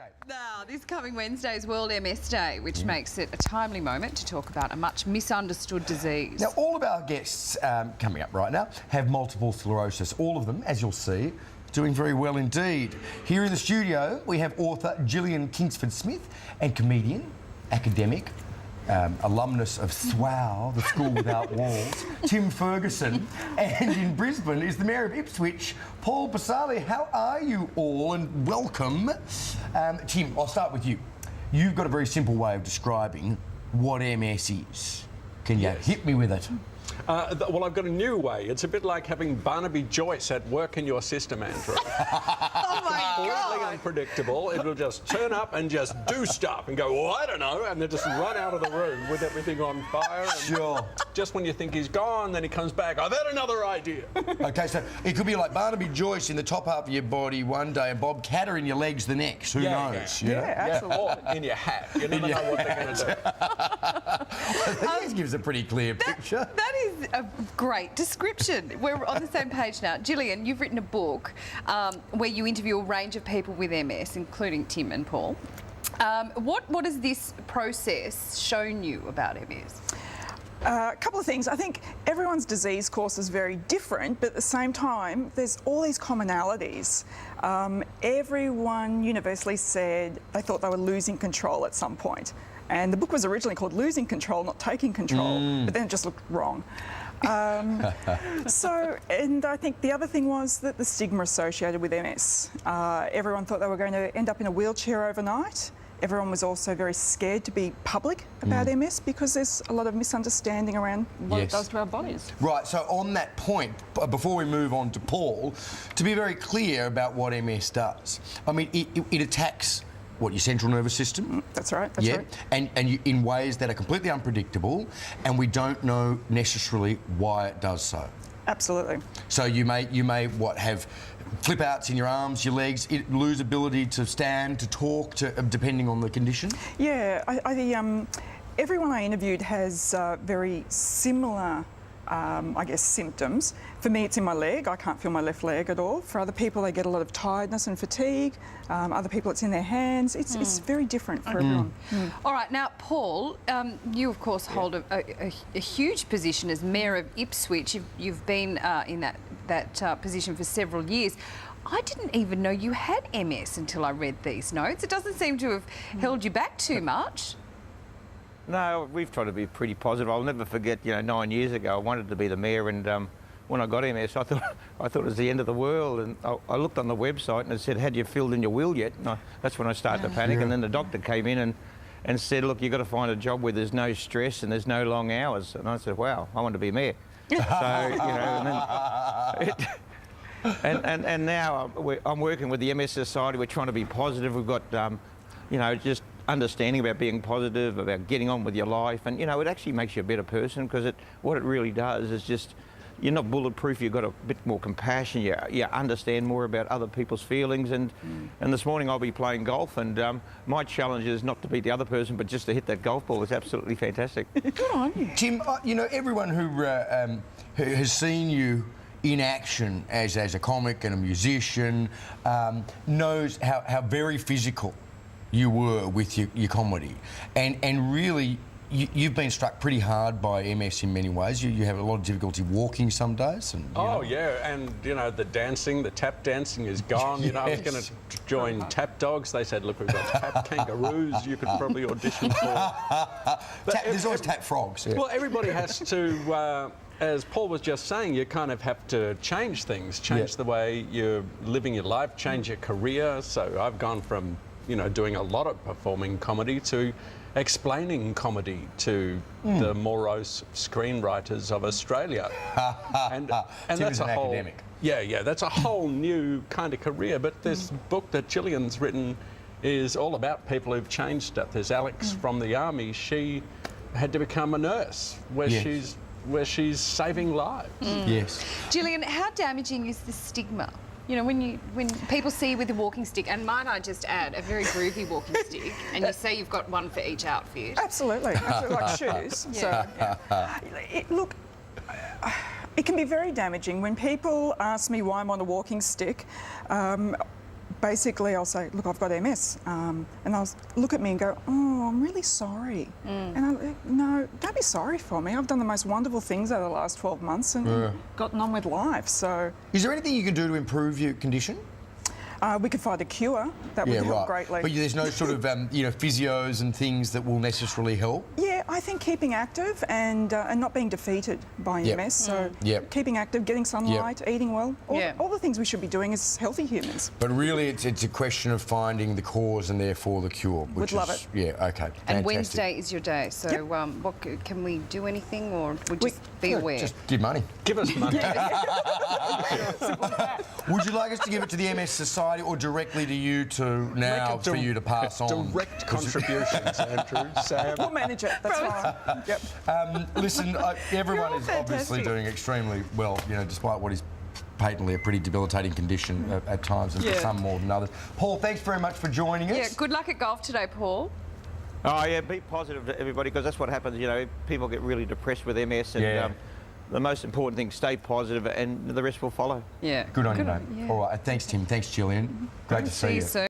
Okay. Now, this coming Wednesday is World MS Day, which makes it a timely moment to talk about a much misunderstood disease. Now, all of our guests coming up right now have multiple sclerosis. All of them, as you'll see, doing very well indeed. Here in the studio, we have author Jillian Kingsford Smith and comedian, academic, alumnus of SWOW, the School Without Walls, Tim Ferguson, and in Brisbane is the Mayor of Ipswich, Paul Pisasale. How are you all, and welcome. Tim, I'll start with you. You've got a very simple way of describing what MS is. Can you hit me with it? Well, I've got a new way. It's a bit like having Barnaby Joyce at work in your system, Andrew. Oh my Completely God! unpredictable. It will just turn up and just do stuff and go, well, I don't know, and then just run out of the room with everything on fire. And Sure. just when you think he's gone, then he comes back. I've had another idea. Okay, so it could be like Barnaby Joyce in the top half of your body one day and Bob Catter in your legs the next. Who knows? Yeah, absolutely. Or in your hat. You never know what they're going to do. This gives a pretty clear picture. That is a great description. We're on the same page now. Gillian, you've written a book where you interview a range of people with MS, including Tim and Paul. What has this process shown you about MS? A couple of things. I think everyone's disease course is very different, but at the same time, there's all these commonalities. Everyone universally said they thought they were losing control at some point. And the book was originally called Losing Control, not Taking Control, but then it just looked wrong. And I think the other thing was that the stigma associated with MS. Everyone thought they were going to end up in a wheelchair overnight. Everyone was also very scared to be public about MS because there's a lot of misunderstanding around what it does to our bodies. Right, so on that point, before we move on to Paul, to be very clear about what MS does, I mean, it attacks your central nervous system. That's right, that's right. And in ways that are completely unpredictable, and we don't know necessarily why it does so. Absolutely. So you may have flip outs in your arms, your legs, lose ability to stand, to talk, depending on the condition? Yeah, everyone I interviewed has very similar I guess, symptoms. For me, it's in my leg. I can't feel my left leg at all. For other people, they get a lot of tiredness and fatigue. Other people, it's in their hands. It's very different for everyone. All right, now, Paul, you, of course, hold a huge position as Mayor of Ipswich. You've been in that position for several years. I didn't even know you had MS until I read these notes. It doesn't seem to have held you back too much. No, we've tried to be pretty positive. I'll never forget, 9 years ago, I wanted to be the mayor, and when I got MS, I thought it was the end of the world. And I looked on the website and it said, "Had you filled in your will yet?" And that's when I started to panic. And then the doctor came in and said, "Look, you've got to find a job where there's no stress and there's no long hours." And I said, "Wow, I want to be mayor." So and now I'm working with the MS Society. We're trying to be positive. We've got just understanding about being positive, about getting on with your life, and it actually makes you a better person, because what it really does is just, you're not bulletproof. You've got a bit more compassion. You understand more about other people's feelings, and this morning I'll be playing golf, and my challenge is not to beat the other person, but just to hit that golf ball. It's absolutely fantastic. Good on you. Tim, everyone who has seen you in action as a comic and a musician knows how very physical you were with your comedy, and really you've been struck pretty hard by MS in many ways. You have a lot of difficulty walking some days. And, and the dancing, the tap dancing is gone. I was going to join Tap Dogs. They said, "Look, we've got Tap Kangaroos. You could probably audition for." There's always Tap Frogs. Yeah. Well, everybody has to. As Paul was just saying, you kind of have to change things, change the way you're living your life, change your career. So I've gone from doing a lot of performing comedy to explaining comedy to the morose screenwriters of Australia. and that's a whole academic. That's a whole new kind of career. But this book that Jillian's written is all about people who've changed stuff. There's Alex from the army. She had to become a nurse where she's saving lives. Yes. Jillian, how damaging is the stigma? When people see you with a walking stick, and might I just add, a very groovy walking stick, and you say you've got one for each outfit. Absolutely, like shoes. Look, it can be very damaging when people ask me why I'm on a walking stick. basically I'll say, look, I've got MS, and they'll look at me and go, oh, I'm really sorry. And I no, don't be sorry for me. I've done the most wonderful things over the last 12 months and gotten on with life. So, is there anything you can do to improve your condition? we could find a cure that would help greatly. But there's no sort of physios and things that will necessarily help. Yeah, I think keeping active and not being defeated by MS. So keeping active, getting sunlight, eating well, all the things we should be doing as healthy humans. But really, it's a question of finding the cause and therefore the cure. Which Would love it. Yeah, okay. And Fantastic. Wednesday is your day. So what can we do anything, or we just be aware? Just give money. Give us money. Would you like us to give it to the MS Society or directly to you now for you to pass on? Direct contributions, Andrew, Sam. We'll manage it. That's fine. Yep. Listen, everyone You're is all obviously fantastic. doing extremely well, despite what is patently a pretty debilitating condition at times, and for some more than others. Paul, thanks very much for joining us. Yeah, good luck at golf today, Paul. Oh yeah, be positive to everybody, because that's what happens. People get really depressed with MS, and the most important thing, stay positive, and the rest will follow. Yeah. Good on you, mate. Yeah. All right, thanks, Tim. Thanks, Gillian. Great to see you. soon.